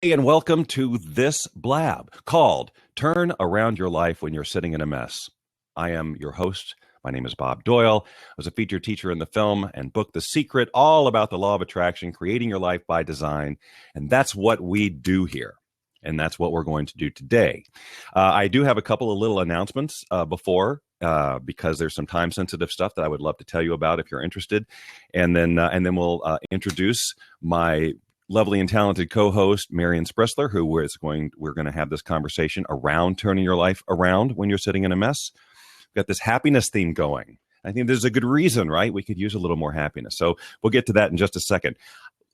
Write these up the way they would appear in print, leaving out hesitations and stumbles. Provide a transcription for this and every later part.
Hey, and welcome to this blab called Turn Around Your Life When You're Sitting in a Mess. I am your host. My name is Bob Doyle. I was a featured teacher in the film and book The Secret, all about the law of attraction, creating your life by design. And that's what we do here. And that's what we're going to do today. I do have a couple of little announcements because there's some time sensitive stuff that I would love to tell you about if you're interested. And then we'll introduce my lovely and talented co-host Marion Sprissler, we're going to have this conversation around turning your life around when you're sitting in a mess. We've got this happiness theme going. I think there's a good reason, right? We could use a little more happiness. So we'll get to that in just a second.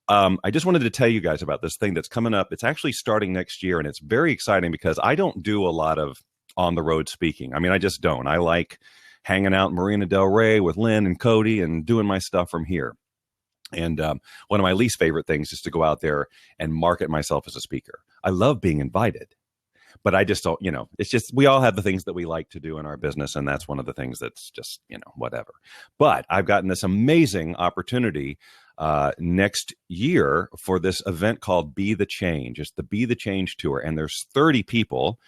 I just wanted to tell you guys about this thing that's coming up. It's actually starting next year, and it's very exciting because I don't do a lot of on-the-road speaking. I mean, I just don't. I like hanging out in Marina Del Rey with Lynn and Cody and doing my stuff from here. And one of my least favorite things is to go out there and market myself as a speaker. I love being invited, but I just don't, it's just, we all have the things that we like to do in our business. And that's one of the things that's just, whatever. But I've gotten this amazing opportunity next year for this event called Be the Change. It's the Be the Change Tour. And there's 30 people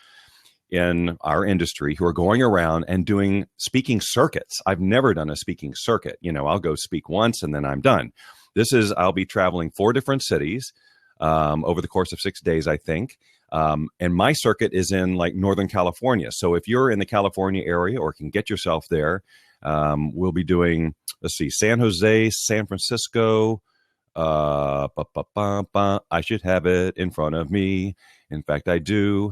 in our industry who are going around and doing speaking circuits. I've never done a speaking circuit. I'll go speak once and then I'm done. I'll be traveling 4 different cities over the course of 6 days, I think. And my circuit is in like Northern California. So if you're in the California area or can get yourself there, we'll be doing, San Jose, San Francisco. I should have it in front of me. In fact, I do.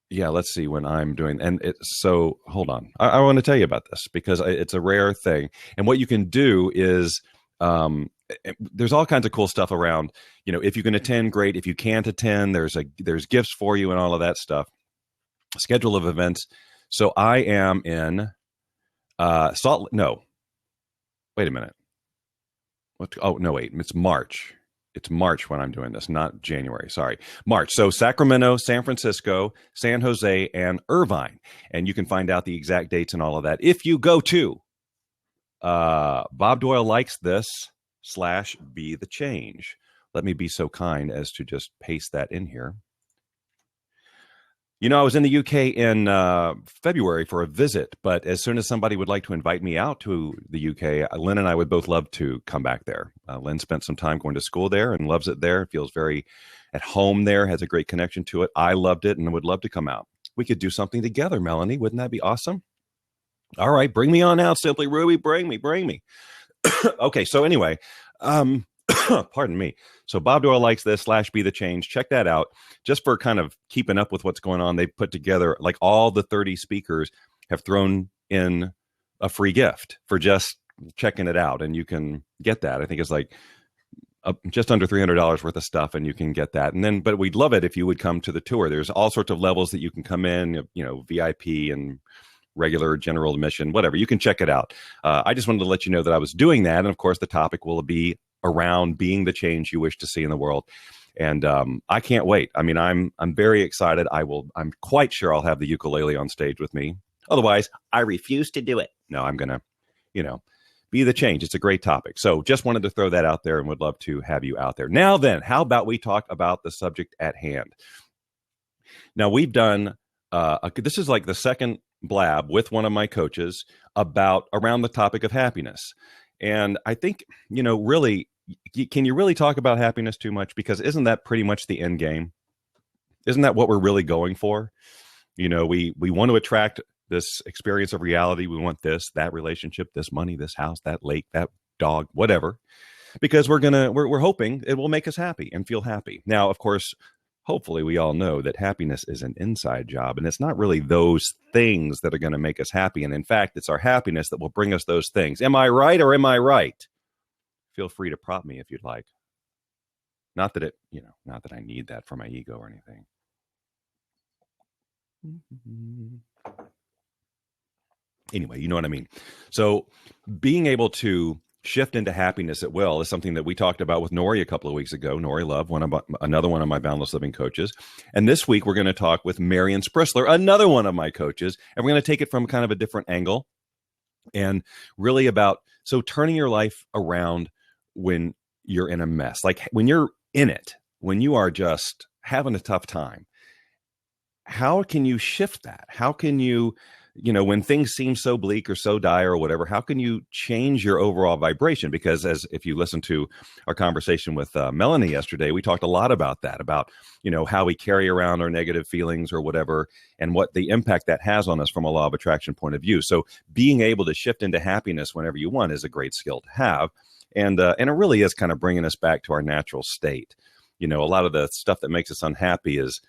Yeah, let's see when I'm doing, so hold on. I want to tell you about this because it's a rare thing. And what you can do is, there's all kinds of cool stuff around, if you can attend, great. If you can't attend, there's gifts for you and all of that stuff. Schedule of events. So I am in, wait a minute. It's March. It's March when I'm doing this, not January. Sorry, March. So Sacramento, San Francisco, San Jose, and Irvine. And you can find out the exact dates and all of that if you go to Bob Doyle likes this / Be the Change. Let me be so kind as to just paste that in here. I was in the UK in February for a visit, but as soon as somebody would like to invite me out to the UK, Lynn and I would both love to come back there. Lynn spent some time going to school there and loves it there. Feels very at home there, has a great connection to it. I loved it and would love to come out. We could do something together, Melanie. Wouldn't that be awesome? All right, bring me on out, Simply Ruby. Bring me. Okay, so anyway, pardon me. So Bob Doyle likes this / Be the Change. Check that out. Just for kind of keeping up with what's going on, they put together, like all the 30 speakers have thrown in a free gift for just checking it out. And you can get that. I think it's like just under $300 worth of stuff, and you can get that. But we'd love it if you would come to the tour. There's all sorts of levels that you can come in, VIP and regular general admission, whatever. You can check it out. I just wanted to let you know that I was doing that. And of course, the topic will be around being the change you wish to see in the world. And I can't wait. I mean, I'm very excited. I'm quite sure I'll have the ukulele on stage with me. Otherwise, I refuse to do it. No, I'm going to, be the change. It's a great topic. So just wanted to throw that out there and would love to have you out there. Now then, how about we talk about the subject at hand? Now we've done, this is like the second blab with one of my coaches around the topic of happiness. And I think, really, can you really talk about happiness too much? Because isn't that pretty much the end game? Isn't that what we're really going for? We want to attract this experience of reality. We want this, that relationship, this money, this house, that lake, that dog, whatever, because we're hoping it will make us happy and feel happy. Now, of course, hopefully we all know that happiness is an inside job, and it's not really those things that are going to make us happy. And in fact, it's our happiness that will bring us those things. Am I right or am I right? Feel free to prop me if you'd like. Not that I need that for my ego or anything. Anyway, you know what I mean? So being able to shift into happiness at will is something that we talked about with Nori a couple of weeks ago. Nori Love, another one of my Boundless Living coaches. And this week we're going to talk with Marion Sprissler, another one of my coaches. And we're going to take it from kind of a different angle and really about, so turning your life around when you're in a mess, like when you're in it, when you are just having a tough time, how can you shift that? How can you, when things seem so bleak or so dire or whatever, how can you change your overall vibration? Because if you listen to our conversation with Melanie yesterday, we talked a lot about that, about, how we carry around our negative feelings or whatever, and what the impact that has on us from a law of attraction point of view. So being able to shift into happiness whenever you want is a great skill to have. And it really is kind of bringing us back to our natural state. A lot of the stuff that makes us unhappy is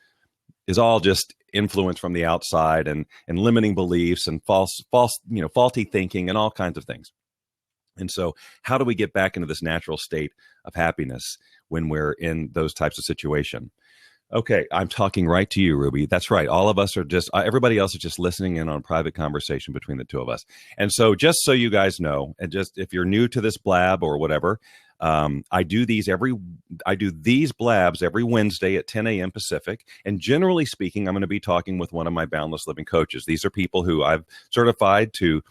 all just influence from the outside and limiting beliefs and faulty thinking and all kinds of things. And so how do we get back into this natural state of happiness when we're in those types of situation? Okay, I'm talking right to you, Ruby. That's right. All of us are just, everybody else is just listening in on a private conversation between the two of us. And so just so you guys know, and just if you're new to this blab or whatever, I do these blabs every Wednesday at 10 a.m. Pacific. And generally speaking, I'm going to be talking with one of my Boundless Living coaches. These are people who I've certified to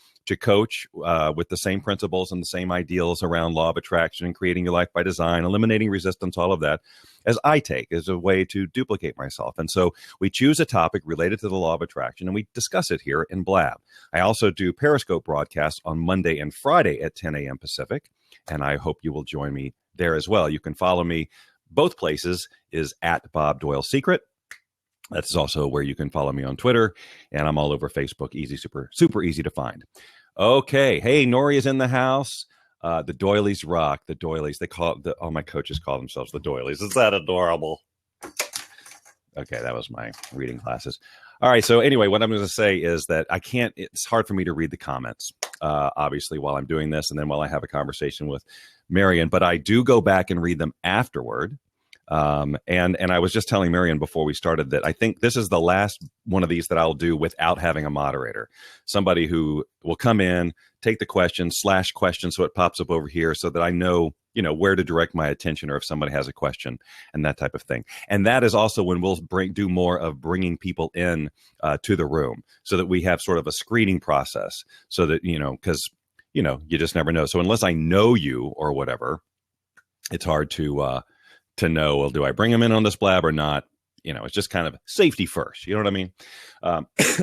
coach with the same principles and the same ideals around law of attraction and creating your life by design, eliminating resistance, all of that, as I take as a way to duplicate myself. And so we choose a topic related to the law of attraction and we discuss it here in Blab. I also do Periscope broadcasts on Monday and Friday at 10 a.m. Pacific. And I hope you will join me there as well. You can follow me. Both places is at Bob Doyle Secret. That's also where you can follow me on Twitter. And I'm all over Facebook. Super easy to find. Okay. Hey, Nori is in the house. The Doilies rock. The Doilies. They call it all my coaches call themselves the Doilies. Is that adorable? Okay, that was my reading classes. All right. So anyway, what I'm going to say is that it's hard for me to read the comments, obviously, while I'm doing this and then while I have a conversation with Marion, but I do go back and read them afterward. And I was just telling Marion before we started that I think this is the last one of these that I'll do without having a moderator, somebody who will come in, take the question, slash question. So it pops up over here so that I know, where to direct my attention or if somebody has a question and that type of thing. And that is also when we'll do more of bringing people in to the room so that we have sort of a screening process so that, because, you just never know. So unless I know you or whatever, it's hard to know, well, do I bring them in on this blab or not? It's just kind of safety first. You know what I mean?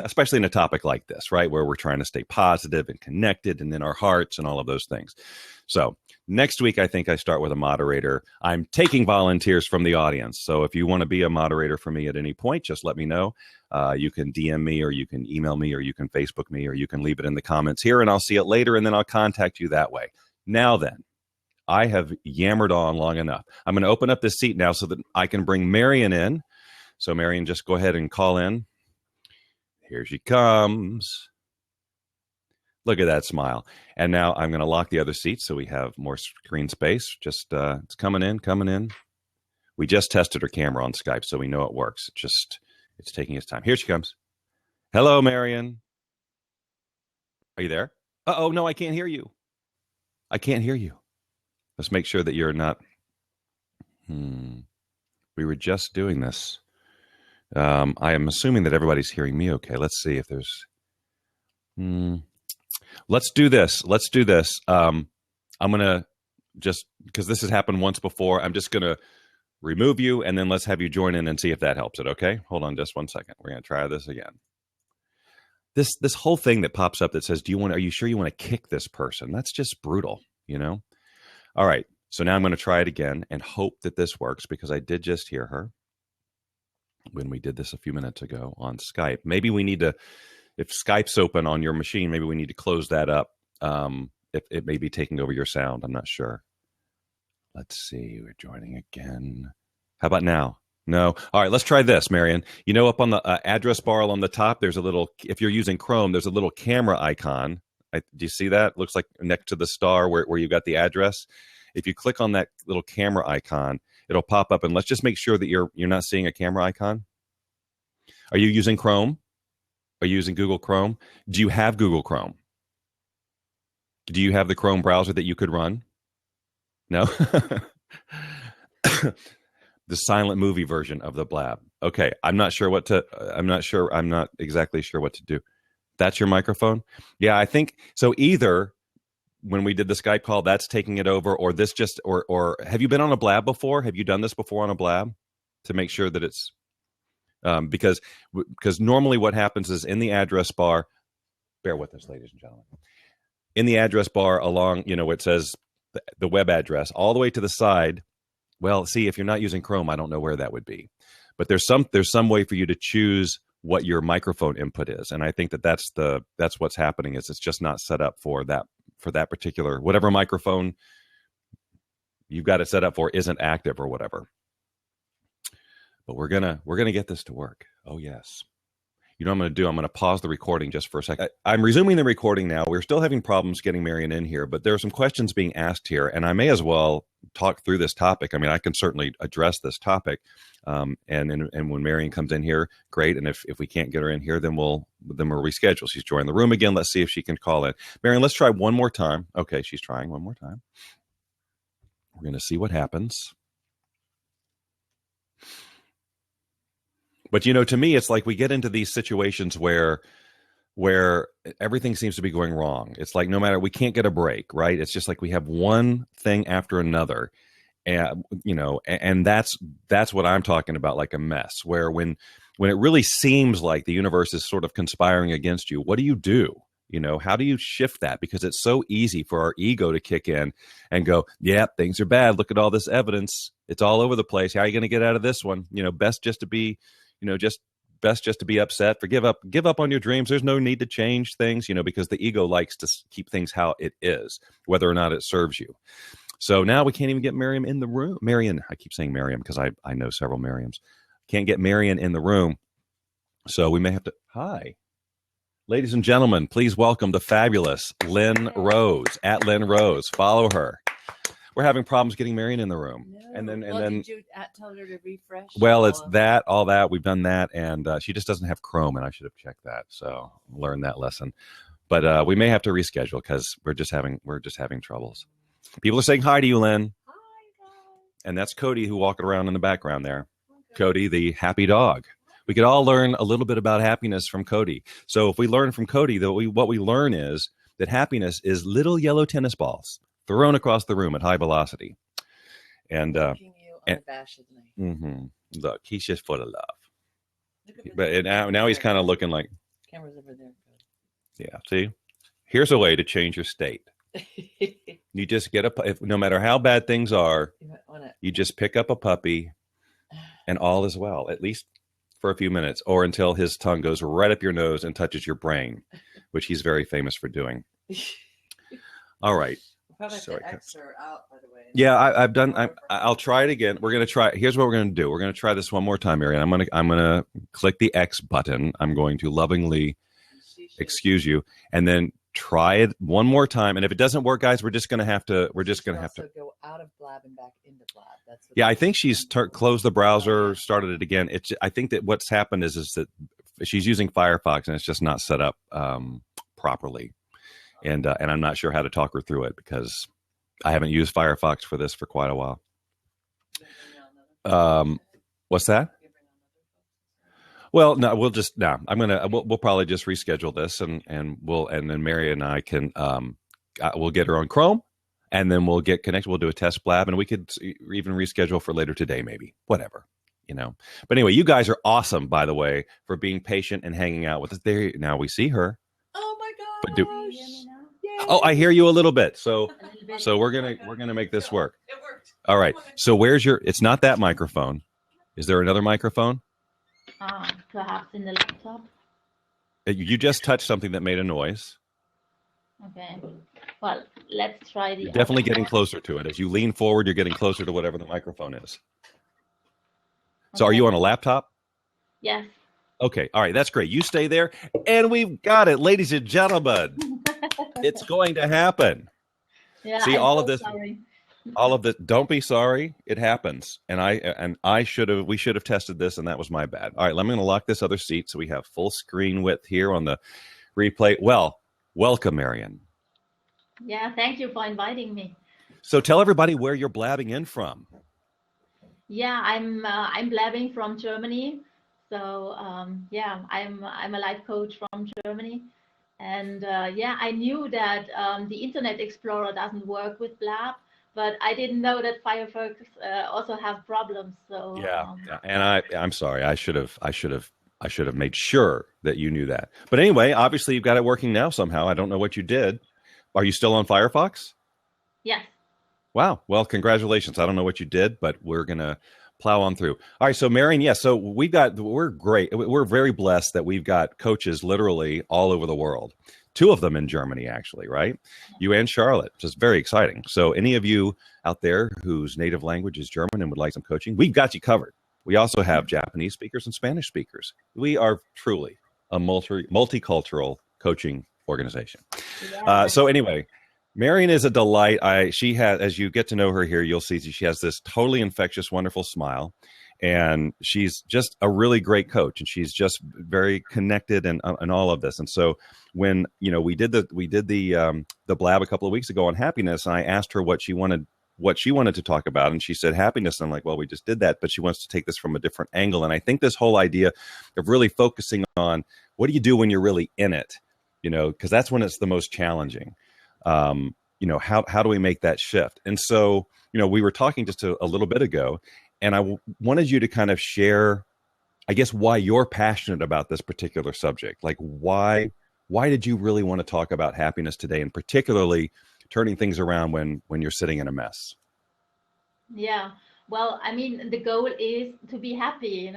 Especially in a topic like this, right? Where we're trying to stay positive and connected and in our hearts and all of those things. So next week, I think I start with a moderator. I'm taking volunteers from the audience. So if you want to be a moderator for me at any point, just let me know. You can DM me or you can email me or you can Facebook me or you can leave it in the comments here and I'll see it later and then I'll contact you that way. Now then, I have yammered on long enough. I'm going to open up this seat now so that I can bring Marion in. So Marion, just go ahead and call in. Here she comes. Look at that smile. And now I'm going to lock the other seat so we have more screen space. Just it's coming in. We just tested her camera on Skype, so we know it works. It's taking its time. Here she comes. Hello, Marion. Are you there? Uh-oh, no, I can't hear you. Let's make sure that you're not. We were just doing this. I am assuming that everybody's hearing me okay. Let's see if there's. Let's do this. I'm going to just, because this has happened once before, I'm just going to remove you and then let's have you join in and see if that helps it. Okay. Hold on just 1 second. We're going to try this again. This whole thing that pops up that says, are you sure you want to kick this person? That's just brutal, All right. So now I'm going to try it again and hope that this works because I did just hear her when we did this a few minutes ago on Skype. Maybe we need to, if Skype's open on your machine, maybe we need to close that up. If it may be taking over your sound. I'm not sure. Let's see. We're joining again. How about now? No. All right. Let's try this, Marion. Up on the address bar on the top, there's a little, if you're using Chrome, there's a little camera icon. Do you see that? Looks like next to the star where you've got the address. If you click on that little camera icon, it'll pop up. And let's just make sure that you're not seeing a camera icon. Are you using Chrome? Are you using Google Chrome? Do you have Google Chrome? Do you have the Chrome browser that you could run? No? The silent movie version of the blab. Okay. I'm not exactly sure what to do. That's your microphone? Yeah, I think so. Either when we did the Skype call, that's taking it over, or this just, or have you been on a blab before? Have you done this before on a blab to make sure that it's, because normally what happens is in the address bar, bear with us, ladies and gentlemen, in the address bar along, it says the web address all the way to the side. Well, see, if you're not using Chrome, I don't know where that would be, but there's some way for you to choose what your microphone input is, and I think that's what's happening. Is it's just not set up for that particular, whatever microphone you've got it set up for isn't active or whatever. But we're gonna get this to work. Oh yes. You know what I'm going to do? I'm going to pause the recording just for a second. I'm resuming the recording now. We're still having problems getting Marion in here, but there are some questions being asked here, and I may as well talk through this topic. I mean, I can certainly address this topic, and when Marion comes in here, great. And if we can't get her in here, then we'll reschedule. She's joined the room again. Let's see if she can call in. Marion, let's try one more time. Okay, she's trying one more time. We're going to see what happens. But, to me, it's like we get into these situations where everything seems to be going wrong. It's like no matter, we can't get a break, right? It's just like we have one thing after another. And, and that's what I'm talking about, like a mess, where when it really seems like the universe is sort of conspiring against you, what do you do? How do you shift that? Because it's so easy for our ego to kick in and go, yeah, things are bad. Look at all this evidence. It's all over the place. How are you going to get out of this one? Best just to be upset, give up on your dreams. There's no need to change things, because the ego likes to keep things how it is, whether or not it serves you. So now we can't even get Marion in the room. Marion, I keep saying Marion because I know several Marions. Can't get Marion in the room. So we may have to, hi. Ladies and gentlemen, please welcome the fabulous Lynn Rose, at Lynn Rose. Follow her. We're having problems getting Marion in the room. No. And then did you tell her to refresh? Well, it's all that. We've done that. And she just doesn't have Chrome, and I should have checked that. So learn that lesson. But we may have to reschedule because we're just having troubles. People are saying hi to you, Lynn. Hi, guys. And that's Cody, who walking around in the background there. Okay. Cody, the happy dog. We could all learn a little bit about happiness from Cody. So if we learn from Cody, what we learn is that happiness is little yellow tennis balls thrown across the room at high velocity. And you unabashedly. Look, he's just full of love. But now he's kind of looking like camera's over there. Yeah, see, here's a way to change your state. You just get no matter how bad things are, you just pick up a puppy, and all is well. At least for a few minutes, or until his tongue goes right up your nose and touches your brain, which he's very famous for doing. All right. Sorry. The X are out, by the way. Yeah, I've done. I'll try it again. We're gonna try. Here's what we're gonna do. We're gonna try this one more time, Marion. I'm gonna click the X button. I'm going to lovingly excuse you, and then try it one more time. And if it doesn't work, guys, we're just gonna have to go out of Blab and back into Blab. Yeah, I think she's closed the browser, started it again. I think that what's happened is that she's using Firefox and it's just not set up properly. And I'm not sure how to talk her through it because I haven't used Firefox for this for quite a while. What's that? Well, no, we'll probably just reschedule this and then Mary and I can we'll get her on Chrome and then we'll get connected. We'll do a test blab and we could even reschedule for later today, maybe, whatever, But anyway, you guys are awesome, by the way, for being patient and hanging out with us. There, now we see her. Oh my gosh. Oh, I hear you a little bit. So we're gonna make this work. It worked. All right. So where's it's not that microphone. Is there another microphone? Perhaps in the laptop. You just touched something that made a noise. Okay. Well, let's try You're definitely getting closer to it. As you lean forward, you're getting closer to whatever the microphone is. So are you on a laptop? Yes. Okay. All right. That's great. You stay there. And we've got it, ladies and gentlemen. It's going to happen. Yeah, see, all of this. Don't be sorry. It happens. And we should have tested this, and that was my bad. All right, I'm going to lock this other seat so we have full screen width here on the replay. Well, welcome, Marion. Yeah, thank you for inviting me. So tell everybody where you're blabbing in from. Yeah, I'm blabbing from Germany. So I'm a life coach from Germany, And yeah, I knew that the Internet Explorer doesn't work with Blab, but I didn't know that Firefox also have problems. So Yeah, and I'm sorry. I should have made sure that you knew that. But anyway, obviously you've got it working now somehow. I don't know what you did. Are you still on Firefox? yes. Wow. Well, congratulations. I don't know what you did, but we're gonna plow on through. All right. So Marion, yes. So we're great. We're very blessed that we've got coaches literally all over the world. Two of them in Germany, actually, right? You and Charlotte, which is very exciting. So any of you out there whose native language is German and would like some coaching, we've got you covered. We also have Japanese speakers and Spanish speakers. We are truly a multicultural coaching organization. Yeah. So anyway, Marion is a delight. She has, as you get to know her here, you'll see she has this totally infectious, wonderful smile, and she's just a really great coach, and she's just very connected and all of this. And so when we did the blab a couple of weeks ago on happiness, and I asked her what she wanted to talk about, and she said happiness. I'm like, well, we just did that, but she wants to take this from a different angle. And I think this whole idea of really focusing on what do you do when you're really in it, because that's when it's the most challenging. How do we make that shift? And so, we were talking just a little bit ago, and I wanted you to kind of share, I guess, why you're passionate about this particular subject. Like, why did you really want to talk about happiness today, and particularly turning things around when you're sitting in a mess? Yeah. Well, I mean, the goal is to be happy,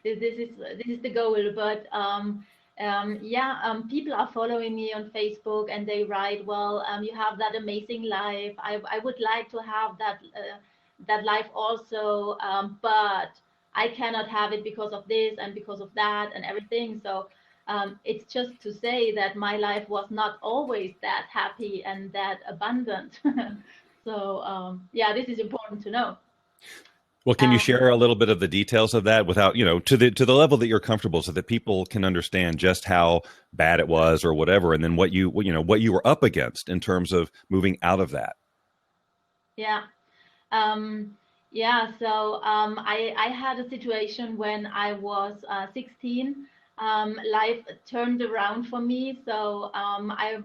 this is the goal, but people are following me on Facebook, and they write, well, you have that amazing life. I would like to have that life also, but I cannot have it because of this and because of that and everything. So it's just to say that my life was not always that happy and that abundant. So this is important to know. Well, can you share a little bit of the details of that without, to the level that you're comfortable, so that people can understand just how bad it was or whatever, and then what you were up against in terms of moving out of that? Yeah. So I had a situation when I was 16. Life turned around for me. So I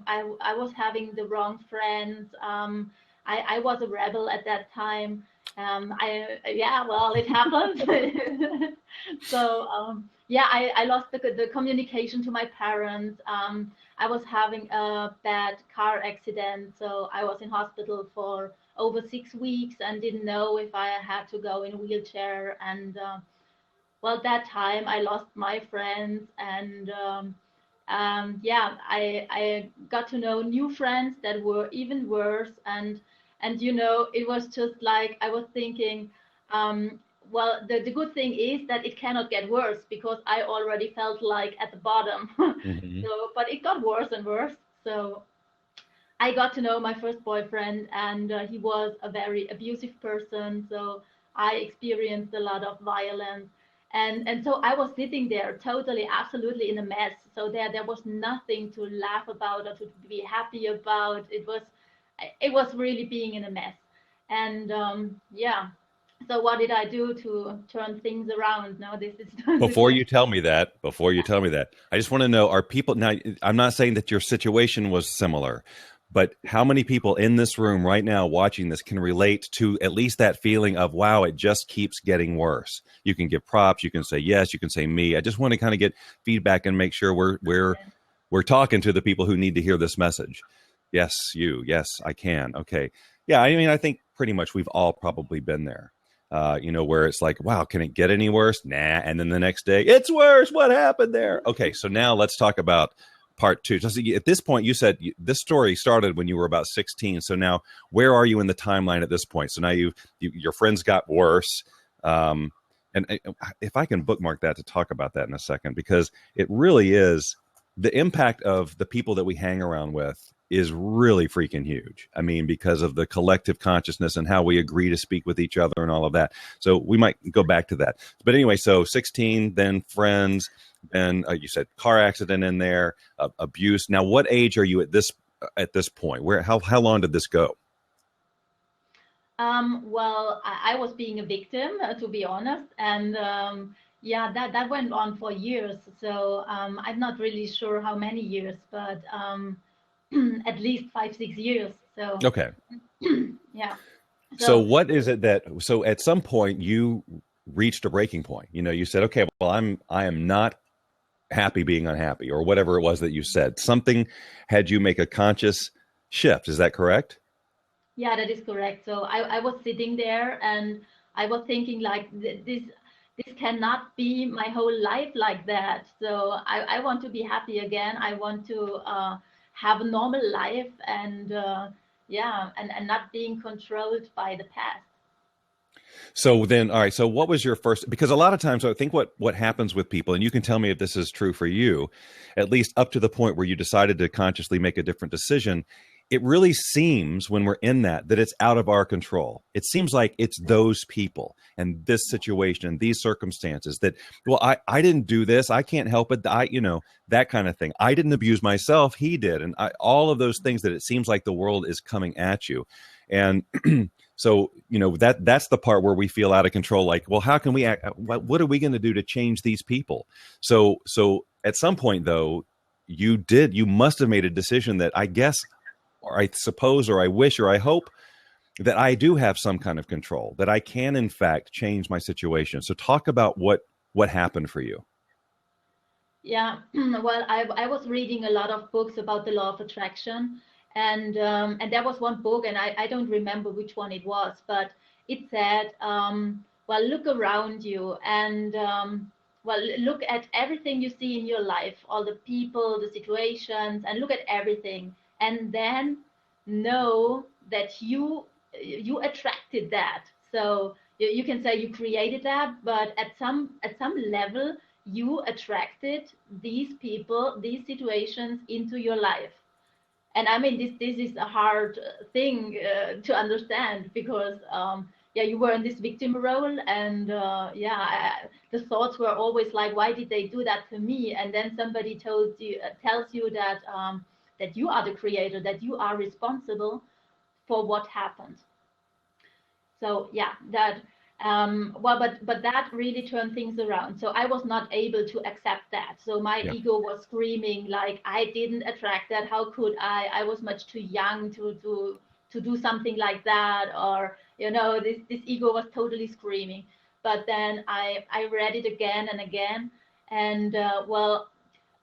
was having the wrong friends. I was a rebel at that time. It happened. So I lost the communication to my parents. I was having a bad car accident, so I was in hospital for over 6 weeks and didn't know if I had to go in a wheelchair. And that time I lost my friends, and I got to know new friends that were even worse. And it was just like I was thinking, the good thing is that it cannot get worse, because I already felt like at the bottom. Mm-hmm. But it got worse and worse. So I got to know my first boyfriend, and he was a very abusive person. So I experienced a lot of violence. And so I was sitting there totally, absolutely in a mess. So there was nothing to laugh about or to be happy about. It was really being in a mess. And so what did I do to turn things around? No, this is Before you tell me that, I just want to know, are people now, I'm not saying that your situation was similar, but how many people in this room right now watching this can relate to at least that feeling of, wow, it just keeps getting worse? You can give props, you can say yes, you can say me. I just want to kind of get feedback and make sure we're talking to the people who need to hear this message. Yes, you. Yes, I can. Okay. Yeah, I mean, I think pretty much we've all probably been there. Where it's like, wow, can it get any worse? Nah. And then the next day, it's worse. What happened there? Okay, so now let's talk about part two. So at this point, you said this story started when you were about 16. So now, where are you in the timeline at this point? So now your friends got worse. And if I can bookmark that to talk about that in a second, because it really is, the impact of the people that we hang around with is really freaking huge. I mean, because of the collective consciousness and how we agree to speak with each other and all of that. So we might go back to that. But anyway, so 16, then friends, then you said car accident in there, abuse. Now, what age are you at this point? How long did this go? I was being a victim, to be honest. And Yeah, that went on for years. So I'm not really sure how many years, but at least 5, 6 years. So Okay. yeah. So So what is it that, so at some point you reached a breaking point? You know, you said, okay, well, I am not happy being unhappy, or whatever it was that you said. Something had you make a conscious shift. Is that correct? yeah, that is correct. So I was sitting there and I was thinking like this cannot be my whole life like that. So I want to be happy again. I want to have a normal life and yeah, and not being controlled by the past. So then, all right. So what was your first? Because a lot of times, I think what happens with people, and you can tell me if this is true for you, at least up to the point where you decided to consciously make a different decision. It really seems when we're in that it's out of our control. It seems like it's those people and this situation and these circumstances that, well, I didn't do this. I can't help it. That kind of thing. I didn't abuse myself. He did. And all of those things that it seems like the world is coming at you. And so, that's the part where we feel out of control. Like, well, how can we act? What are we going to do to change these people? So at some point, though, you must have made a decision that I guess, or I suppose, or I wish, or I hope that I do have some kind of control, that I can, in fact, change my situation. So talk about what happened for you. Yeah, well, I was reading a lot of books about the law of attraction, and there was one book, and I don't remember which one it was, but it said, well, look around you and well, look at everything you see in your life, all the people, the situations, and look at everything, and then know that you attracted that. So you can say you created that, but at some level you attracted these people, these situations into your life. And I mean, this is a hard thing to understand because yeah, you were in this victim role, and yeah, the thoughts were always like, why did they do that to me? And then somebody tells you that that you are the creator, that you are responsible for what happened. So yeah, that well, but that really turned things around. So I was not able to accept that. So my Yeah. ego was screaming like, I didn't attract that. How could I? I was much too young to do something like that. Or this ego was totally screaming. But then I read it again and again, and well,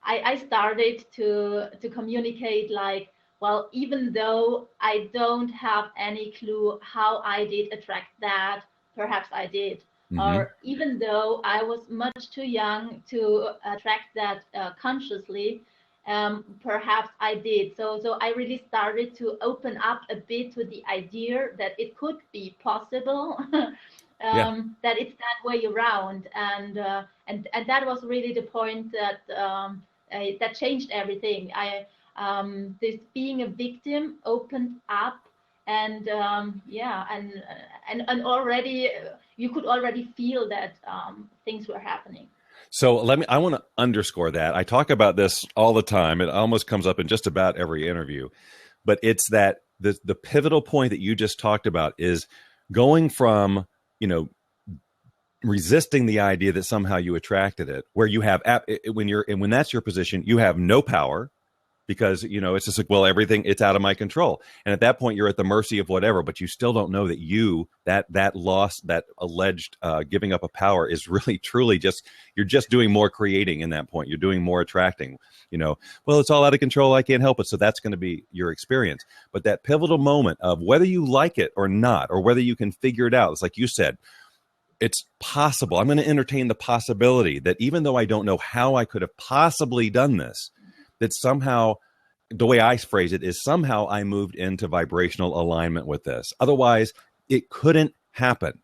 I started to communicate like, well, even though I don't have any clue how I did attract that, perhaps I did. Mm-hmm. Or even though I was much too young to attract that consciously, perhaps I did. So I really started to open up a bit to the idea that it could be possible. Yeah. That it's that way around, and that was really the point that changed everything. This being a victim opened up, and yeah, and already you could already feel that things were happening. So I want to underscore that. I talk about this all the time. It almost comes up in just about every interview, but it's that the pivotal point that you just talked about is going from, resisting the idea that somehow you attracted it, where you have, when that's your position, you have no power, because it's just like, well, everything, it's out of my control, and at that point you're at the mercy of whatever, but you still don't know that that loss, that alleged giving up of power is really truly just, you're just doing more creating in that point. You're doing more attracting. Well, it's all out of control, I can't help it. So that's going to be your experience. But that pivotal moment of whether you like it or not, or whether you can figure it out, it's like you said, it's possible. I'm going to entertain the possibility that even though I don't know how I could have possibly done this, that somehow, the way I phrase it is, somehow I moved into vibrational alignment with this. Otherwise, it couldn't happen.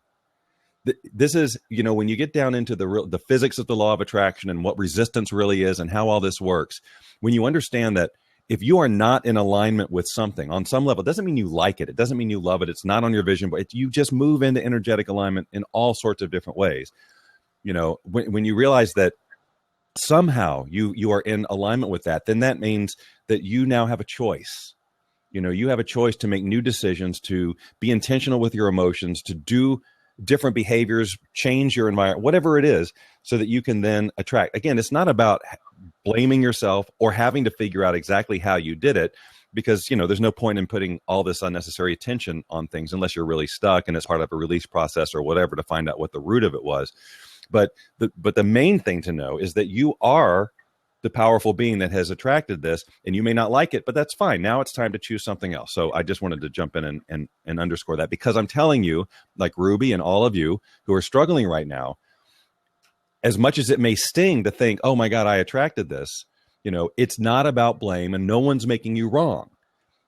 This is, when you get down into the physics of the law of attraction and what resistance really is and how all this works, when you understand that if you are not in alignment with something on some level, it doesn't mean you like it. It doesn't mean you love it. It's not on your vision, but you just move into energetic alignment in all sorts of different ways. When you realize that somehow you are in alignment with that, then that means that you now have a choice. You have a choice to make new decisions, to be intentional with your emotions, to do different behaviors, change your environment, whatever it is, so that you can then attract. Again, it's not about blaming yourself or having to figure out exactly how you did it, because, you know, there's no point in putting all this unnecessary attention on things unless you're really stuck and it's part of a release process or whatever to find out what the root of it was. But the main thing to know is that you are the powerful being that has attracted this, and you may not like it, but that's fine. Now it's time to choose something else. So I just wanted to jump in and underscore that, because I'm telling you, like Ruby and all of you who are struggling right now, as much as it may sting to think, oh my God, I attracted this, you know, it's not about blame, and no one's making you wrong.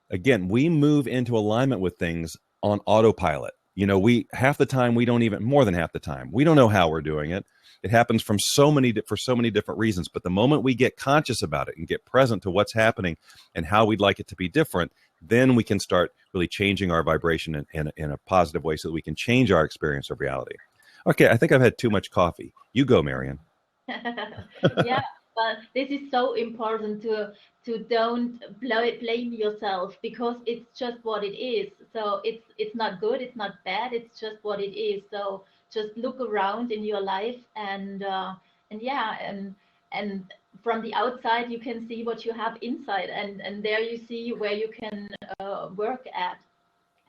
Again, we move into alignment with things on autopilot. You know, half the time we don't even, more than half the time, we don't know how we're doing it. It happens for so many different reasons. But the moment we get conscious about it and get present to what's happening and how we'd like it to be different, then we can start really changing our vibration in a positive way, so that we can change our experience of reality. Okay, I think I've had too much coffee. You go, Marion. Yeah, but this is so important to don't blame yourself, because it's just what it is. So it's not good, it's not bad, it's just what it is. So just look around in your life, and from the outside you can see what you have inside, and there you see where you can work at.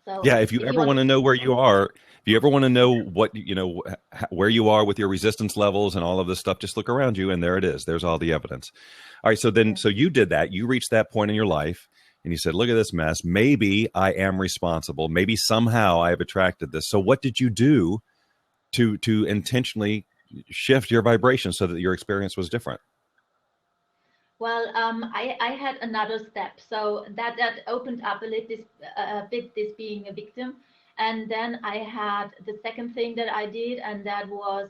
So yeah, if you ever want to know where you are, if you ever want to know what, you know, where you are with your resistance levels and all of this stuff, just look around you, and there it is. There's all the evidence. All right, so you did that. You reached that point in your life, and you said, look at this mess. Maybe I am responsible. Maybe somehow I have attracted this. So what did you do to intentionally shift your vibration so that your experience was different? Well, I had another step, so that opened up a bit this being a victim, and then I had the second thing that I did, and that was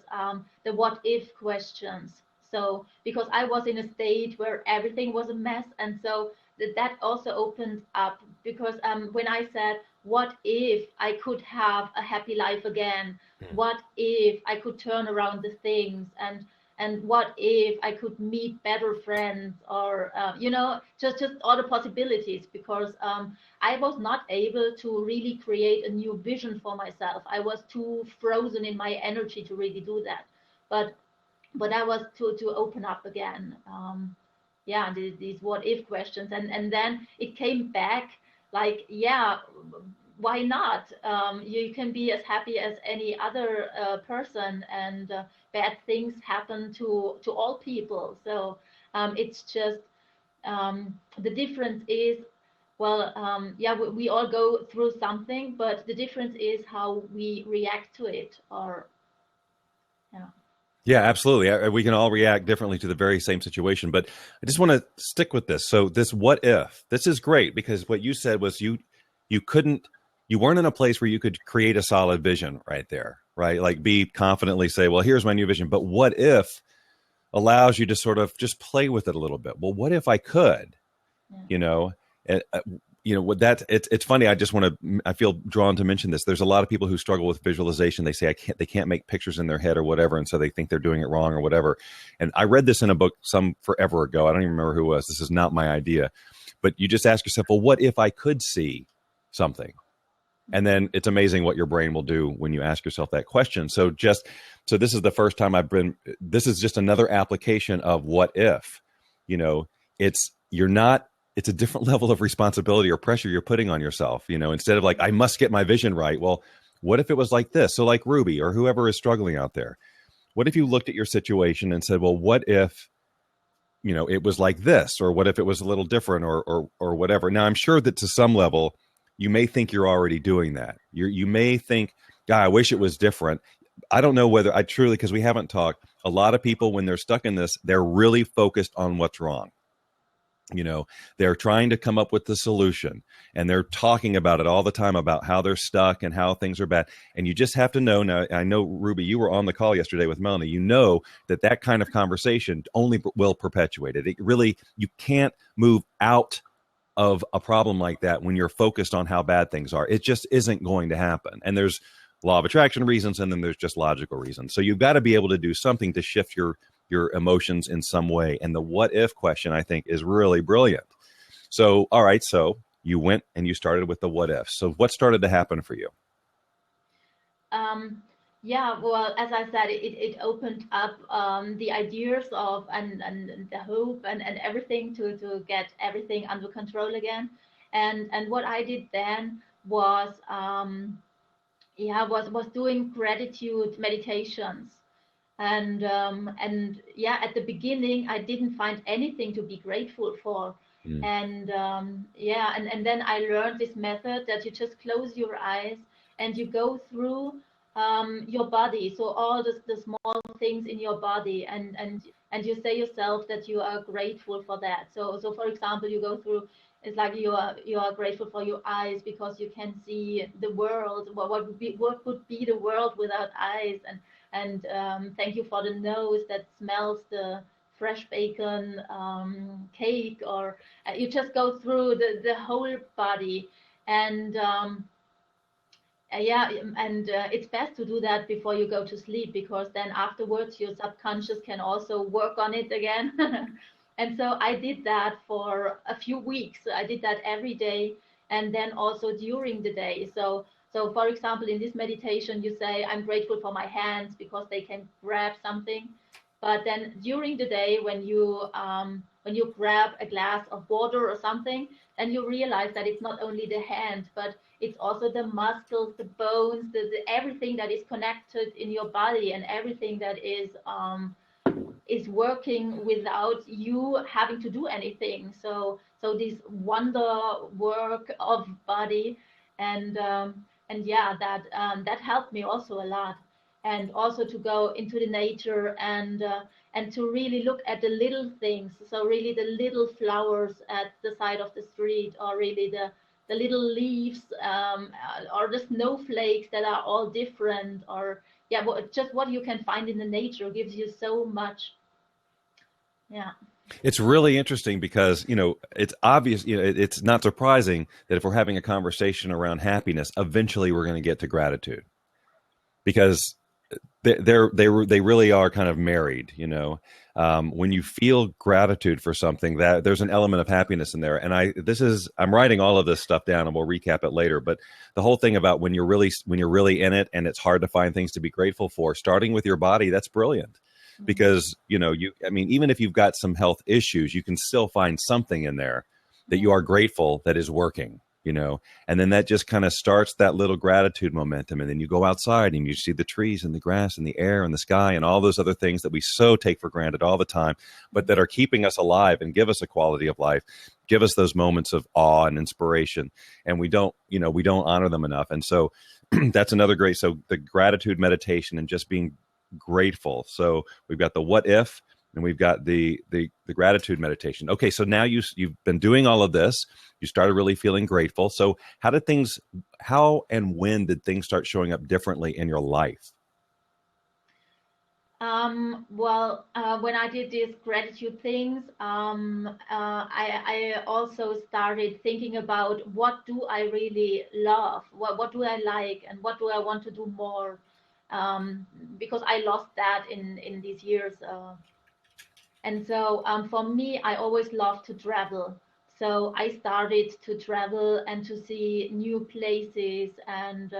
the what if questions. So because I was in a state where everything was a mess, and so that also opened up, because when I said, what if I could have a happy life again? What if I could turn around the things, and what if I could meet better friends, or just all the possibilities, because I was not able to really create a new vision for myself. I was too frozen in my energy to really do that. But I was to open up again. These what if questions, and then it came back like, yeah, why not? You can be as happy as any other person, and bad things happen to all people. So it's just the difference is, well, we all go through something, but the difference is how we react to it, or Yeah, absolutely. We can all react differently to the very same situation, but I just want to stick with this. So this what if, this is great, because what you said was you weren't in a place where you could create a solid vision right there, right? Like be confidently say, well, here's my new vision. But what if allows you to sort of just play with it a little bit. Well, what if I could, it's funny. I feel drawn to mention this. There's a lot of people who struggle with visualization. They say they can't make pictures in their head or whatever. And so they think they're doing it wrong or whatever. And I read this in a book some forever ago. I don't even remember who it was. This is not my idea, but you just ask yourself, well, what if I could see something? And then it's amazing what your brain will do when you ask yourself that question. So this is the first time this is just another application of what if, it's a different level of responsibility or pressure you're putting on yourself, instead of like, I must get my vision right. Well, what if it was like this? So like Ruby or whoever is struggling out there, what if you looked at your situation and said, well, what if, it was like this, or what if it was a little different or whatever. Now I'm sure that to some level, you may think you're already doing that. You may think, God, I wish it was different. I don't know whether because we haven't talked, a lot of people, when they're stuck in this, they're really focused on what's wrong. They're trying to come up with the solution, and they're talking about it all the time about how they're stuck and how things are bad. And you just have to know. Now, I know, Ruby, you were on the call yesterday with Melanie. You know that kind of conversation only will perpetuate it. You can't move out of a problem like that when you're focused on how bad things are. It just isn't going to happen. And there's law of attraction reasons, and then there's just logical reasons. So you've got to be able to do something to shift your emotions in some way. And the what if question, I think, is really brilliant. So, all right. So you went and you started with the what if. So what started to happen for you? Yeah, well, as I said, it opened up the ideas of and the hope and everything to get everything under control again. And what I did then was was doing gratitude meditations. And yeah, at the beginning I didn't find anything to be grateful for. Mm. And then I learned this method that you just close your eyes and you go through your body, so all the small things in your body, and you say yourself that you are grateful for that. So for example, you go through, it's like you are grateful for your eyes because you can see the world. What would be the world without eyes? And thank you for the nose that smells the fresh bacon cake. Or you just go through the whole body. And yeah, and it's best to do that before you go to sleep, because then afterwards your subconscious can also work on it again. And so I did that for a few weeks. I did that every day, and then also during the day. So for example, in this meditation, you say, I'm grateful for my hands because they can grab something. But then during the day, when you grab a glass of water or something, then you realize that it's not only the hand, but it's also the muscles, the bones, the everything that is connected in your body, and everything that is working without you having to do anything. So this wonder work of body. And yeah, that helped me also a lot. And also to go into the nature and to really look at the little things. So really the little flowers at the side of the street, or really the little leaves, or the snowflakes that are all different. Or yeah, just what you can find in the nature gives you so much. Yeah. It's really interesting because, it's obvious, it's not surprising that if we're having a conversation around happiness, eventually we're going to get to gratitude, because they really are kind of married. When you feel gratitude for something, that there's an element of happiness in there. And I'm writing all of this stuff down, and we'll recap it later. But the whole thing about when you're really in it and it's hard to find things to be grateful for, starting with your body, that's brilliant. Because, even if you've got some health issues, you can still find something in there that you are grateful that is working, and then that just kind of starts that little gratitude momentum. And then you go outside and you see the trees and the grass and the air and the sky and all those other things that we so take for granted all the time, but that are keeping us alive and give us a quality of life, give us those moments of awe and inspiration. And we don't honor them enough. And so that's another great, so the gratitude meditation and just being grateful. So we've got the what if, and we've got the gratitude meditation. Okay, so now you've been doing all of this. You started really feeling grateful. So how and when did things start showing up differently in your life? When I did these gratitude things, I also started thinking about, what do I really love? What do I like? And what do I want to do more? Because I lost that in these years. And so for me, I always loved to travel. So I started to travel and to see new places. And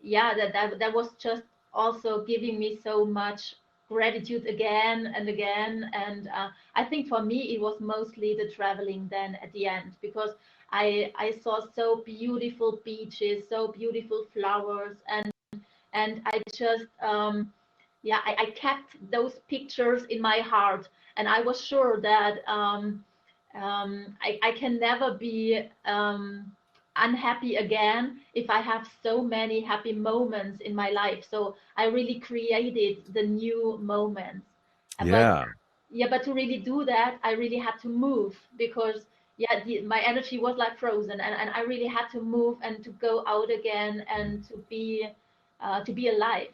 yeah, that was just also giving me so much gratitude again and again. And I think for me, it was mostly the traveling then at the end, because I saw so beautiful beaches, so beautiful flowers, and I just I kept those pictures in my heart, and I was sure that I can never be unhappy again if I have so many happy moments in my life. So I really created the new moments. Yeah. But to really do that, I really had to move, because my energy was like frozen, and I really had to move and to go out again and to be alive.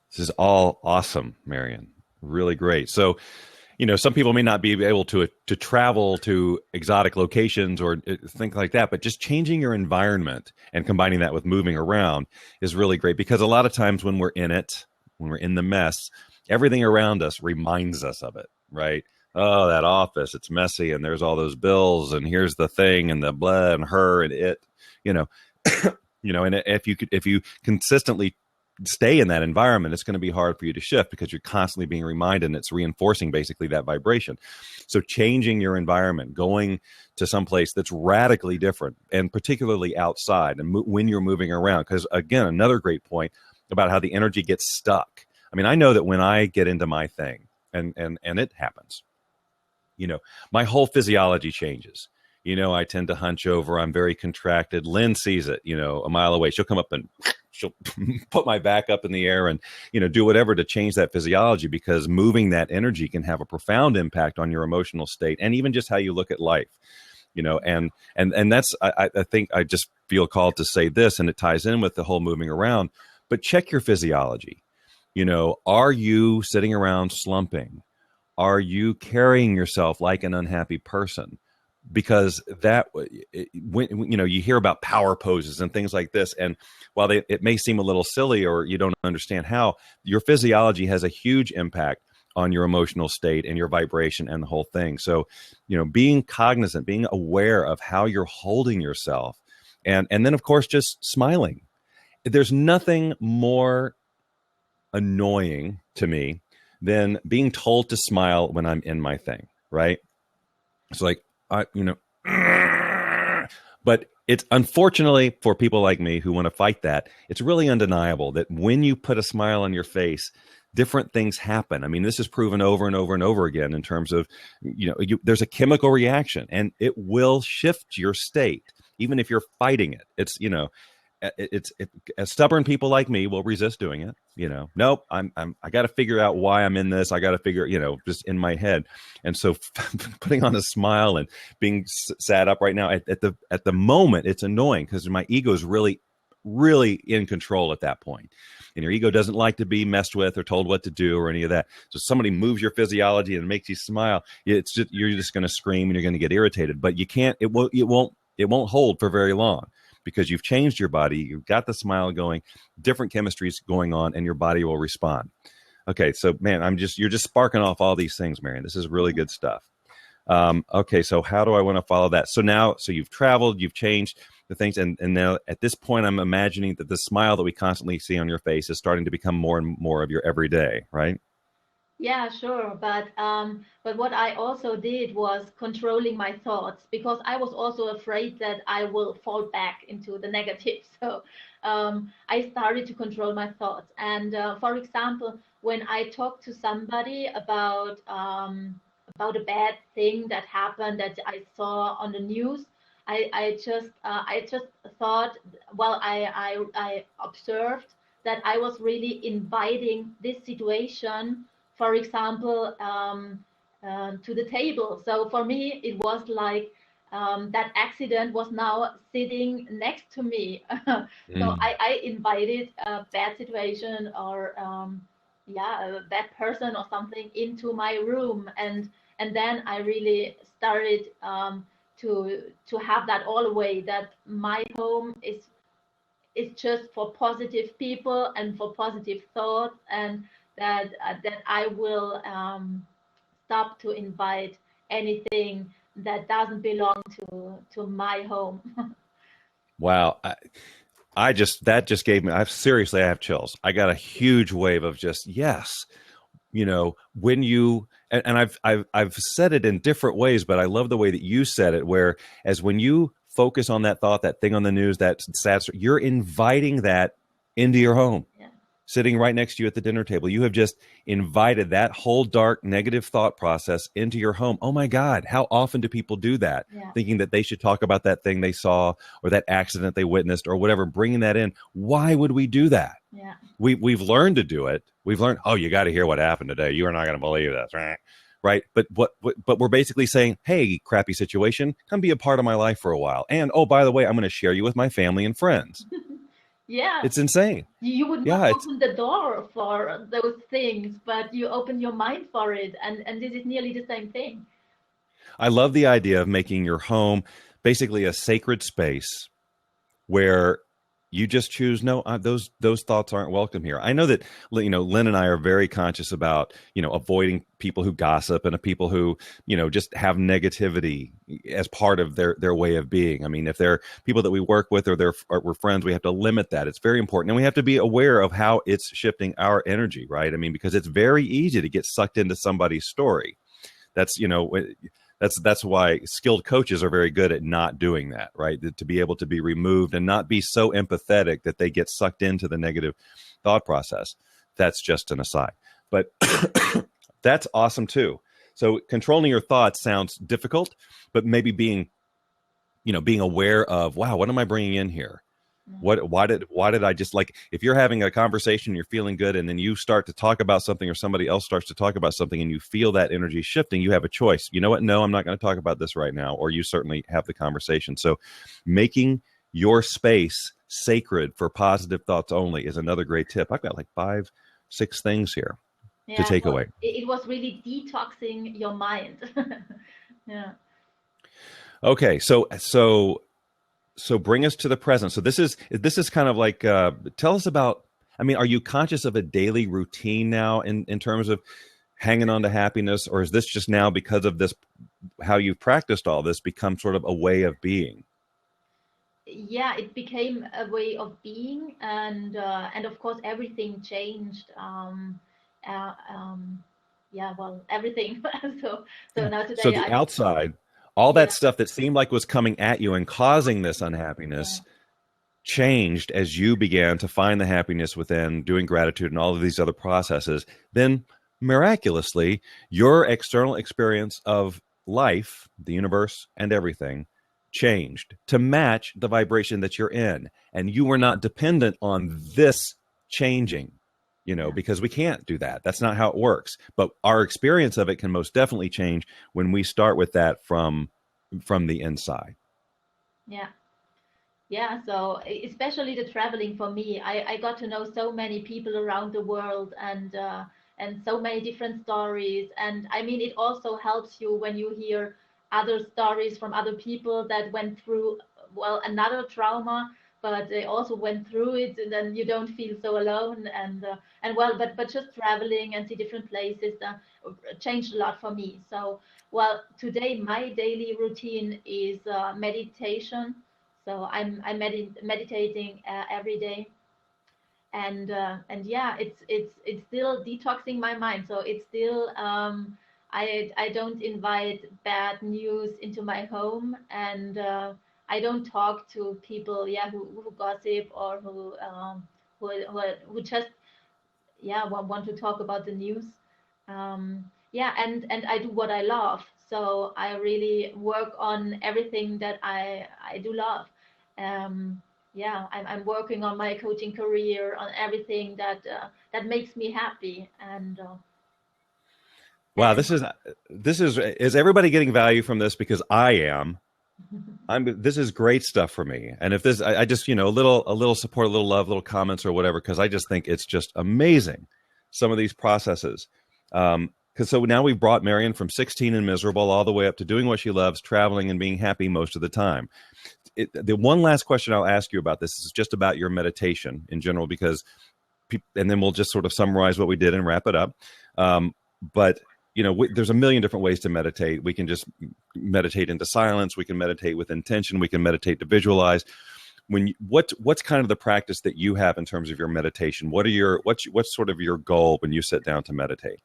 This is all awesome, Marion. Really great. So, some people may not be able to travel to exotic locations or things like that, but just changing your environment and combining that with moving around is really great, because a lot of times when we're in it, when we're in the mess, everything around us reminds us of it, right? Oh, that office, it's messy, and there's all those bills, and here's the thing, and the blah, and her, and it, and if you consistently stay in that environment, it's going to be hard for you to shift because you're constantly being reminded, and it's reinforcing basically that vibration. So changing your environment, going to some place that's radically different, and particularly outside, and when you're moving around, because again, another great point about how the energy gets stuck. I mean, I know that when I get into my thing, and it happens, my whole physiology changes. I tend to hunch over. I'm very contracted. Lynn sees it, a mile away. She'll come up and she'll put my back up in the air and, do whatever to change that physiology, because moving that energy can have a profound impact on your emotional state and even just how you look at life, and that's, I think I just feel called to say this, and it ties in with the whole moving around, but check your physiology. Are you sitting around slumping? Are you carrying yourself like an unhappy person? Because when you hear about power poses and things like this, and while it may seem a little silly or you don't understand how, your physiology has a huge impact on your emotional state and your vibration and the whole thing. So, being cognizant, being aware of how you're holding yourself, and then of course just smiling. There's nothing more annoying to me than being told to smile when I'm in my thing, right? It's like, but it's unfortunately for people like me who want to fight that, it's really undeniable that when you put a smile on your face, different things happen. I mean, this is proven over and over and over again in terms of, there's a chemical reaction and it will shift your state, even if you're fighting it. It's, stubborn people like me will resist doing it. Nope, I got to figure out why I'm in this. I got to figure, just in my head. And so putting on a smile and being sat up right now at the moment, it's annoying because my ego is really, really in control at that point. And your ego doesn't like to be messed with or told what to do or any of that. So somebody moves your physiology and makes you smile. You're just going to scream and you're going to get irritated, but you can't, it won't hold for very long. Because you've changed your body, you've got the smile going, different chemistries going on, and your body will respond. Okay, so man, you're just sparking off all these things, Marion. This is really good stuff. Okay, so how do I want to follow that? So you've traveled, you've changed the things, and now at this point, I'm imagining that the smile that we constantly see on your face is starting to become more and more of your everyday, right? Yeah, sure. But what I also did was controlling my thoughts, because I was also afraid that I will fall back into the negative. So I started to control my thoughts. And for example, when I talk to somebody about a bad thing that happened that I saw on the news, I just thought, well, I observed that I was really inviting this situation, for example, to the table. So for me, it was like that accident was now sitting next to me. So I invited a bad situation or a bad person or something into my room, and then I really started to have that all away, that my home is just for positive people and for positive thoughts, and that I will stop to invite anything that doesn't belong to my home. Wow. That just gave me, I have chills. I got a huge wave of just, yes, when you, and I've said it in different ways, but I love the way that you said it, whereas when you focus on that thought, that thing on the news, that sad story, you're inviting that into your home. Yeah. Sitting right next to you at the dinner table. You have just invited that whole dark, negative thought process into your home. Oh my God, how often do people do that? Yeah. Thinking that they should talk about that thing they saw or that accident they witnessed or whatever, bringing that in. Why would we do that? Yeah. We've learned to do it. We've learned, you got to hear what happened today. You are not going to believe this. Right. But we're basically saying, hey, crappy situation, come be a part of my life for a while. And, oh, by the way, I'm going to share you with my family and friends. Yeah. It's insane. You would not open the door for those things, but you open your mind for it. And this is nearly the same thing. I love the idea of making your home basically a sacred space where you just choose, no, those thoughts aren't welcome here. I know that, Lynn and I are very conscious about, avoiding people who gossip and people who, just have negativity as part of their way of being. I mean, if they're people that we work with or we're friends, we have to limit that. It's very important. And we have to be aware of how it's shifting our energy, right? I mean, because it's very easy to get sucked into somebody's story. That's, that's why skilled coaches are very good at not doing that, right? To be able to be removed and not be so empathetic that they get sucked into the negative thought process. That's just an aside. But that's awesome too. So controlling your thoughts sounds difficult, but maybe being aware of, wow, what am I bringing in here? Why did I just, like, if you're having a conversation, you're feeling good, and then you start to talk about something or somebody else starts to talk about something and you feel that energy shifting, you have a choice. You know what? No, I'm not going to talk about this right now. Or you certainly have the conversation. So making your space sacred for positive thoughts only is another great tip. I've got like 5-6 things here to take away. It was really detoxing your mind. Yeah. Okay. So bring us to the present. So this is kind of like, tell us about, I mean, are you conscious of a daily routine now in terms of hanging on to happiness? Or is this just now, because of this, how you've practiced all this, become sort of a way of being? Yeah, it became a way of being. And of course, everything changed. Yeah, well, everything. So now today. So the outside, all that stuff that seemed like was coming at you and causing this unhappiness changed as you began to find the happiness within, doing gratitude and all of these other processes. Then miraculously, your external experience of life, the universe and everything changed to match the vibration that you're in. And you were not dependent on this changing, because we can't do that. That's not how it works. But our experience of it can most definitely change when we start with that from the inside. Yeah. So especially the traveling for me, I got to know so many people around the world and so many different stories. And I mean, it also helps you when you hear other stories from other people that went through, well, another trauma, but they also went through it, and then you don't feel so alone. And well, but just traveling and see different places changed a lot for me. So, well, today my daily routine is meditation. So I'm meditating every day, and yeah, it's still detoxing my mind. So it's still I don't invite bad news into my home, and I don't talk to people, who gossip or who just want to talk about the news. And I do what I love. So I really work on everything that I do love. I'm working on my coaching career, on everything that makes me happy. And wow, this is everybody getting value from this? Because I am. This is great stuff for me. And if this, I just, a little support, a little love, little comments or whatever, because I just think it's just amazing, some of these processes. Because so now we've brought Marion from 16 and miserable all the way up to doing what she loves, traveling and being happy most of the time. The one last question I'll ask you about this is just about your meditation in general, because, and then we'll just sort of summarize what we did and wrap it up. But there's a million different ways to meditate. We can just meditate into silence. We can meditate with intention. We can meditate to visualize. What's kind of the practice that you have in terms of your meditation? What's sort of your goal when you sit down to meditate?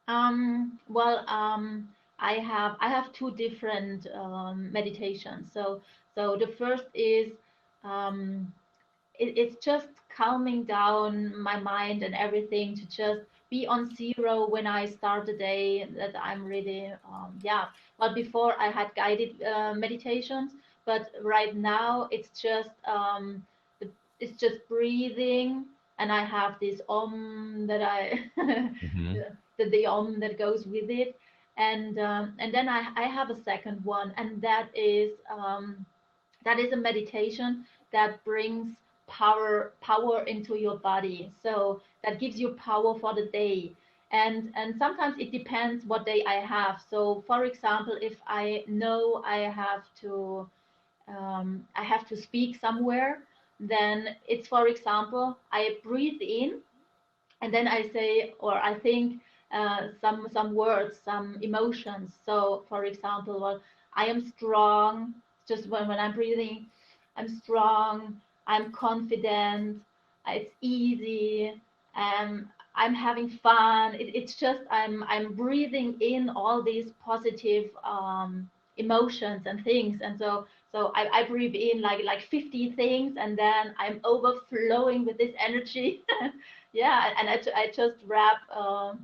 I have two different meditations. So the first is it's just calming down my mind and everything to just be on zero when I start the day. That I'm really But before I had guided meditations, but right now it's just breathing, and I have this that I the om that goes with it, and then I have a second one, and that is a meditation that brings power into your body. So that gives you power for the day. And sometimes it depends what day I have. So for example, if I know I have to I have to speak somewhere, then it's, for example, I breathe in and then I say or I think some words, some emotions. So, for example, well, I am strong. Just when I'm breathing, I'm strong. I'm confident. It's easy. I'm having fun. It's just I'm breathing in all these positive emotions and things, and so I breathe in like 50 things, and then I'm overflowing with this energy. Yeah, and I just wrap a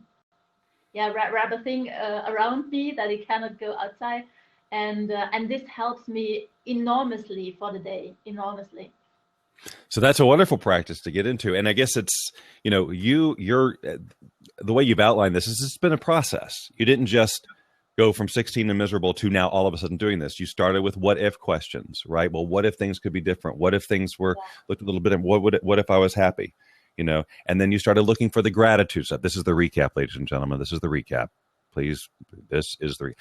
thing around me that it cannot go outside, and this helps me enormously for the day, enormously. So that's a wonderful practice to get into. And I guess it's, you're the way you've outlined this is it's been a process. You didn't just go from 16 and miserable to now all of a sudden doing this. You started with what if questions, right? Well, what if things could be different? What if things were looked a little bit, what if I was happy? And then you started looking for the gratitude stuff. This is the recap, ladies and gentlemen. This is the recap. Please, this is the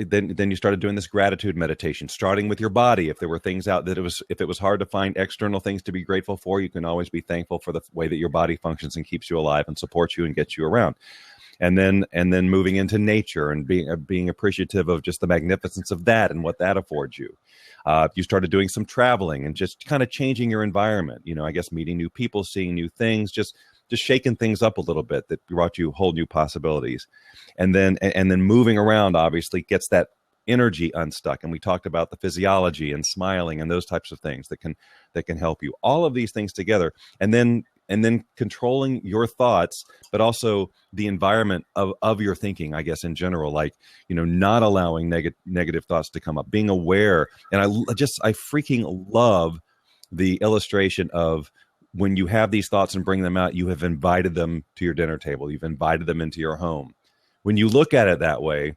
then you started doing this gratitude meditation, starting with your body. If there were things out that if it was hard to find external things to be grateful for, you can always be thankful for the way that your body functions and keeps you alive and supports you and gets you around. And then moving into nature and being appreciative of just the magnificence of that and what that affords you. You started doing some traveling and just kind of changing your environment. I guess meeting new people, seeing new things, just shaking things up a little bit that brought you whole new possibilities. And then moving around obviously gets that energy unstuck. And we talked about the physiology and smiling and those types of things that can help you. All of these things together. And then controlling your thoughts, but also the environment of your thinking, I guess, in general, like, not allowing negative thoughts to come up, being aware. And I freaking love the illustration of when you have these thoughts and bring them out, you have invited them to your dinner table. You've invited them into your home. When you look at it that way,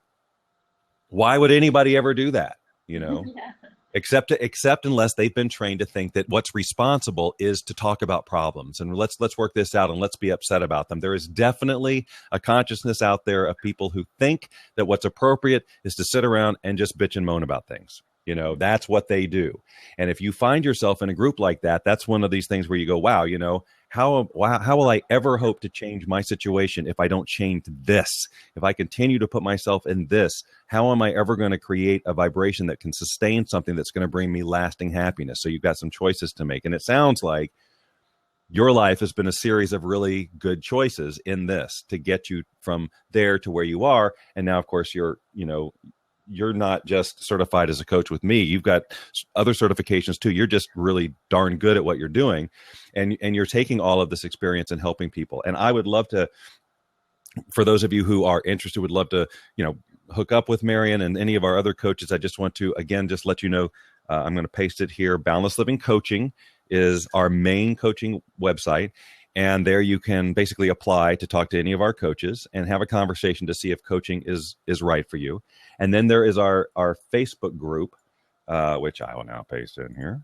why would anybody ever do that? Yeah. Except unless they've been trained to think that what's responsible is to talk about problems and let's work this out and let's be upset about them. There is definitely a consciousness out there of people who think that what's appropriate is to sit around and just bitch and moan about things. That's what they do. And if you find yourself in a group like that, that's one of these things where you go, wow, how will I ever hope to change my situation if I don't change this? If I continue to put myself in this, how am I ever going to create a vibration that can sustain something that's going to bring me lasting happiness? So you've got some choices to make. And it sounds like your life has been a series of really good choices in this to get you from there to where you are. And now, of course, you're not just certified as a coach with me. You've got other certifications too. You're just really darn good at what you're doing. And you're taking all of this experience and helping people. And I would love to, for those of you who are interested, would love to, hook up with Marion and any of our other coaches. I just want to, again, just let you know, I'm going to paste it here. Boundless Living Coaching is our main coaching website. And there you can basically apply to talk to any of our coaches and have a conversation to see if coaching is right for you. And then there is our Facebook group, which I will now paste in here.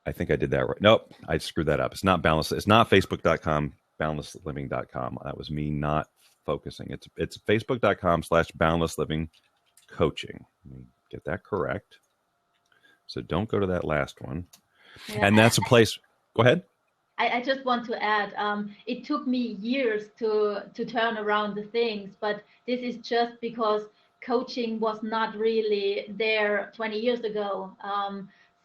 I think I did that right. Nope, I screwed that up. It's not Boundless. It's not Facebook.com, boundlessliving.com. That was me not focusing. It's facebook.com/boundlesslivingcoaching. Let me get that correct. So don't go to that last one. Yeah. And that's a place. Go ahead. I just want to add, it took me years to turn around the things, but this is just because coaching was not really there 20 years ago.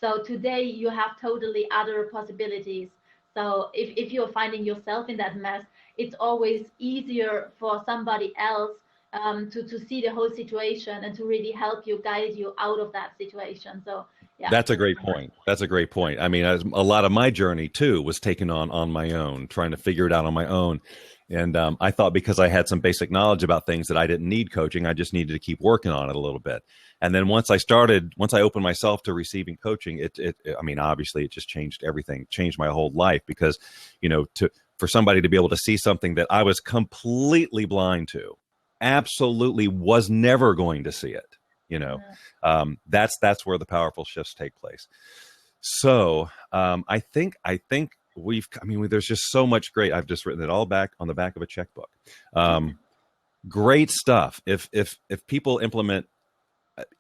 So today you have totally other possibilities. So if you're finding yourself in that mess, it's always easier for somebody else to see the whole situation and to really help you, guide you out of that situation. So yeah. That's a great point. That's a great point. I mean, a lot of my journey too was taken on my own, trying to figure it out on my own. And I thought because I had some basic knowledge about things that I didn't need coaching, I just needed to keep working on it a little bit. And then once I opened myself to receiving coaching, I mean, obviously it just changed everything, changed my whole life because, for somebody to be able to see something that I was completely blind to, absolutely was never going to see it. That's where the powerful shifts take place. So I think there's just so much great. I've just written it all back on the back of a checkbook. Great stuff. If people implement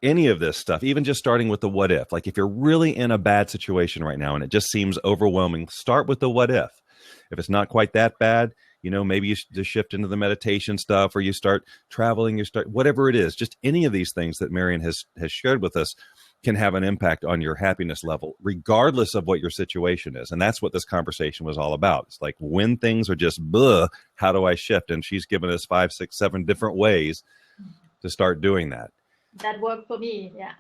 any of this stuff, even just starting with the what if, like if you're really in a bad situation right now and it just seems overwhelming, start with the what if. If it's not quite that bad, maybe you just shift into the meditation stuff, or you start traveling, you start whatever it is. Just any of these things that Marion has shared with us can have an impact on your happiness level, regardless of what your situation is. And that's what this conversation was all about. It's like when things are just, how do I shift? And she's given us 5, 6, 7 different ways to start doing that. That worked for me. Yeah.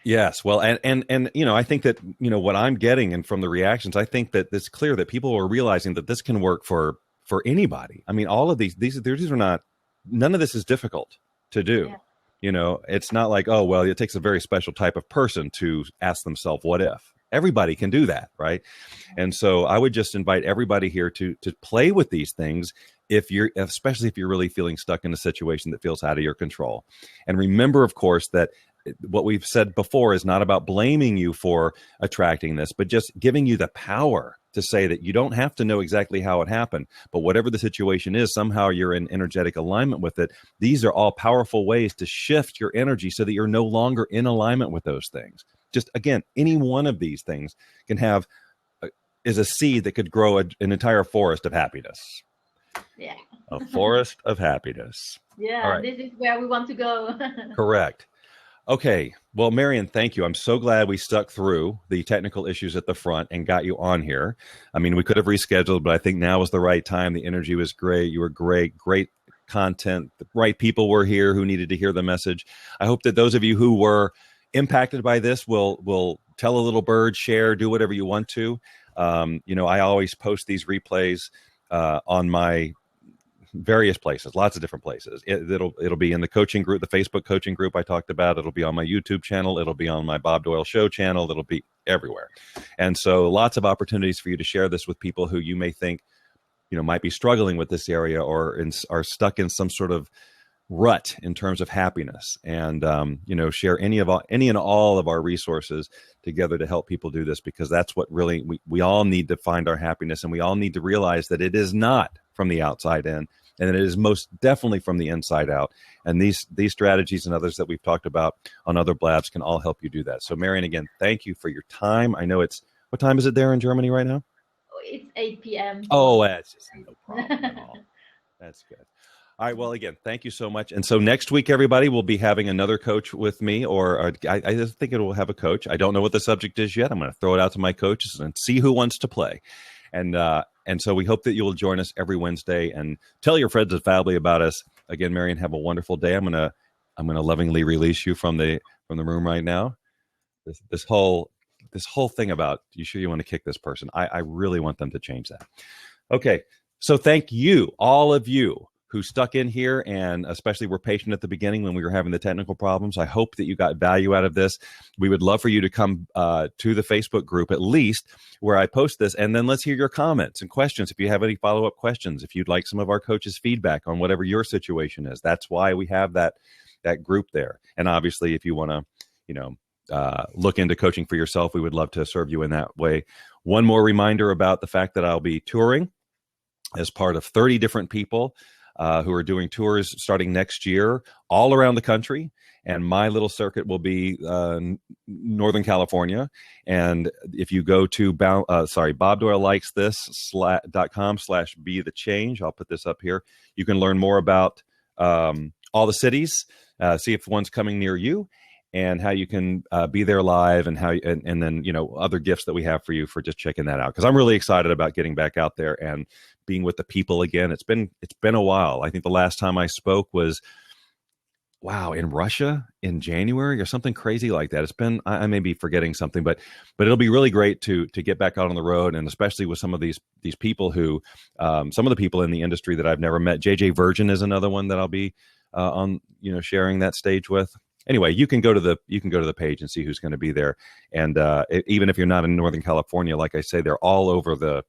Yes. Well, and I think that, what I'm getting and from the reactions, I think that it's clear that people are realizing that this can work for anybody. I mean, all of these are not, none of this is difficult to do. Yeah. It's not like, oh, well, it takes a very special type of person to ask themselves, what if? Everybody can do that, right? And so I would just invite everybody here to play with these things, especially if you're really feeling stuck in a situation that feels out of your control. And remember, of course, that what we've said before is not about blaming you for attracting this, but just giving you the power to say that you don't have to know exactly how it happened, but whatever the situation is, somehow you're in energetic alignment with it. These are all powerful ways to shift your energy so that you're no longer in alignment with those things. Just again, any one of these things is a seed that could grow an entire forest of happiness. Yeah. A forest of happiness. Yeah, right. This is where we want to go. Correct. Okay. Well, Marion, thank you. I'm so glad we stuck through the technical issues at the front and got you on here. I mean, we could have rescheduled, but I think now was the right time. The energy was great. You were great content. The right people were here who needed to hear the message. I hope that those of you who were impacted by this will tell a little bird, share, do whatever you want to. I always post these replays on my various places, lots of different places. It'll be in the coaching group, the Facebook coaching group I talked about. It'll be on my YouTube channel. It'll be on my Bob Doyle Show channel. It'll be everywhere. And so lots of opportunities for you to share this with people who you may think, might be struggling with this area or are stuck in some sort of rut in terms of happiness, and share any and all of our resources together to help people do this, because that's what really we all need to find our happiness, and we all need to realize that it is not from the outside in, and it is most definitely from the inside out. And these strategies and others that we've talked about on other blabs can all help you do that. So Marion, again, thank you for your time. I know what time is it there in Germany right now? It's 8 p.m. Oh, that's just no problem at all. That's good. All right. Well, again, thank you so much. And so next week, everybody, will be having another coach with me, or I think it will have a coach. I don't know what the subject is yet. I'm going to throw it out to my coaches and see who wants to play. And so we hope that you will join us every Wednesday and tell your friends and family about us. Again, Marion, have a wonderful day. I'm gonna lovingly release you from the room right now. This whole thing about you sure you want to kick this person. I really want them to change that. Okay. So thank you, all of you who stuck in here, and especially were patient at the beginning when we were having the technical problems. I hope that you got value out of this. We would love for you to come to the Facebook group, at least, where I post this, and then let's hear your comments and questions. If you have any follow-up questions, if you'd like some of our coaches' feedback on whatever your situation is, that's why we have that group there. And obviously, if you want to, look into coaching for yourself, we would love to serve you in that way. One more reminder about the fact that I'll be touring as part of 30 different people who are doing tours starting next year all around the country. And my little circuit will be Northern California. And if you go to BobDoyleLikesThis.com/be the change, I'll put this up here. You can learn more about all the cities, see if one's coming near you, and how you can be there live, and and then other gifts that we have for you for just checking that out. Because I'm really excited about getting back out there and being with the people again. It's been a while. I think the last time I spoke was in Russia in January or something crazy like that. It's been, I may be forgetting something, but it'll be really great to get back out on the road, and especially with some of these people who some of the people in the industry that I've never met. JJ Virgin is another one that I'll be on sharing that stage with. Anyway, you can go to the page and see who's going to be there. And even if you're not in Northern California, like I say, they're all over the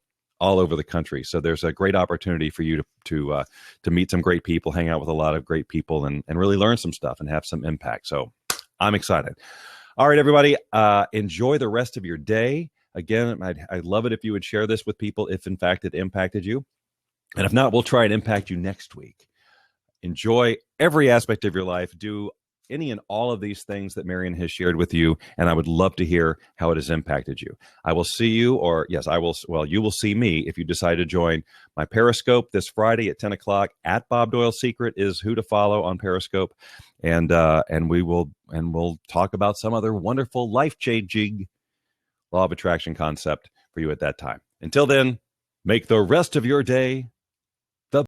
country. So there's a great opportunity for you to meet some great people, hang out with a lot of great people, and really learn some stuff and have some impact. So I'm excited. All right, everybody, enjoy the rest of your day. Again, I'd love it if you would share this with people if in fact it impacted you. And if not, we'll try and impact you next week. Enjoy every aspect of your life. Do any and all of these things that Marion has shared with you, and I would love to hear how it has impacted you. I will see you, or yes, I will. Well, you will see me if you decide to join my Periscope this Friday at 10 o'clock. At Bob Doyle Secret is who to follow on Periscope, and we'll talk about some other wonderful, life-changing law of attraction concept for you at that time. Until then, make the rest of your day